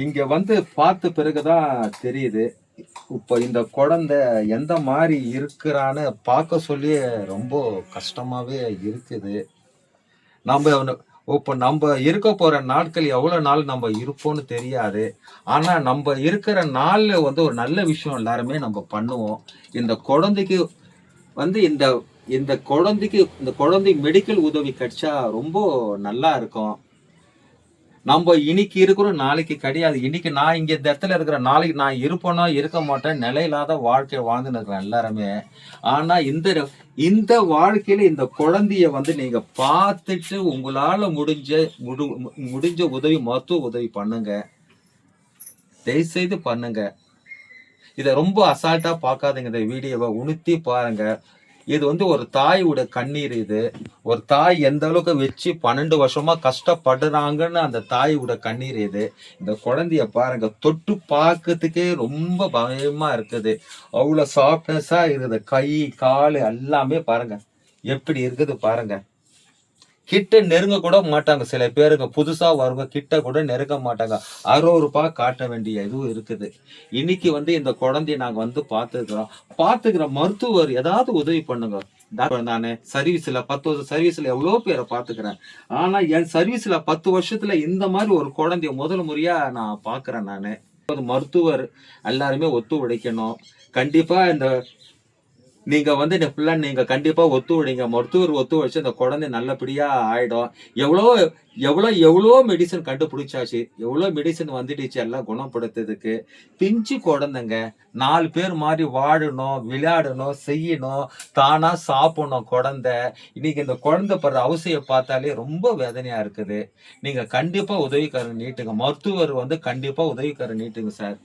இங்க வந்து பார்த்த பிறகுதான் தெரியுது. இப்ப இந்த குழந்தை எந்த மாதிரி இருக்கிறான்னு பார்க்க சொல்லியே ரொம்ப கஷ்டமாவே இருக்குது. நம்ம இப்ப நம்ம இருக்க போற நாட்கள் எவ்வளவு நாள் நம்ம இருப்போம்னு தெரியாது. ஆனா நம்ம இருக்கிற நாள்ல வந்து ஒரு நல்ல விஷயம் எல்லாருமே நம்ம பண்ணுவோம். இந்த குழந்தைக்கு வந்து இந்த இந்த குழந்தைக்கு மெடிக்கல் உதவி கிடைச்சா ரொம்ப நல்லா இருக்கும். நம்ம இன்னைக்கு இருக்கிறோம், நாளைக்கு கிடையாது. இன்னைக்கு நான் இங்க இந்த இடத்துல இருக்கிறேன். நாளைக்கு நான் இருப்பேனோ, இருக்க மாட்டேன். நிலையில்லாத வாழ்க்கை வாழ்ந்துன்னு இருக்கிறோம் எல்லாருமே. ஆனா இந்த வாழ்க்கையில இந்த குழந்தைய வந்து நீங்க பார்த்துட்டு உங்களால முடிஞ்ச உதவி, மருத்துவ உதவி பண்ணுங்க. தயவுசெய்து பண்ணுங்க. இத ரொம்ப அசால்ட்டா பார்க்காதீங்க. இந்த வீடியோவ உணுத்தி பாருங்க. இது வந்து ஒரு தாயோட கண்ணீர் இது. ஒரு தாய் எந்த அளவுக்கு வச்சு 12 வருஷமா கஷ்டப்படுறாங்கன்னு அந்த தாயோட கண்ணீர் இது. இந்த குழந்தைய பாருங்க, தொட்டு பார்க்கறதுக்கே ரொம்ப பயமா இருக்குது. அவ்வளவு சாஃப்ட்னஸா இருக்குது. கை, காலு எல்லாமே பாருங்க. எப்படி இருக்குது பாருங்க. கிட்ட நெருங்க கூட மாட்டாங்க. சில பேருங்க புதுசா வருங்க, கிட்ட கூட நெருங்க மாட்டாங்க. அருவருப்பா காட்ட வேண்டிய இதுவும் இருக்குது. இன்னைக்கு வந்து இந்த குழந்தைய நாங்க வந்து பார்த்துக்கிறோம். மருத்துவர் ஏதாவது உதவி பண்ணுங்க. டாக்டர் நானு சர்வீஸ்ல 10 வருஷம் சர்வீஸ்ல எவ்வளவு பேரை பார்த்துக்கிறேன். ஆனா என் சர்வீஸ்ல 10 வருஷத்துல இந்த மாதிரி ஒரு குழந்தைய முதல் முறையா நான் பாக்குறேன் நானு. மருத்துவர் எல்லாருமே ஒத்துழைக்கணும். கண்டிப்பா நீங்க வந்து ஃபுல்லா நீங்க கண்டிப்பா ஒத்துழைங்க. மருத்துவர் ஒத்துழைச்சு அந்த குழந்தை நல்லபடியா ஆயிடும். எவ்வளோ எவ்வளோ மெடிசன் கண்டுபிடிச்சாச்சு. எவ்வளோ மெடிசன் வந்துடுச்சு எல்லாம் குணப்படுத்துறதுக்கு. பிஞ்சு குழந்தைங்க 4 பேர் மாதிரி வாழணும், விளையாடணும், செய்யணும், தானா சாப்பிடணும் குழந்தை. இன்னைக்கு இந்த குழந்தை படுற அவசிய பார்த்தாலே ரொம்ப வேதனையா இருக்குது. நீங்க கண்டிப்பா உதவிக்கரம் நீட்டுங்க. மருத்துவர் வந்து கண்டிப்பா உதவிக்கரம் நீட்டுங்க சார்.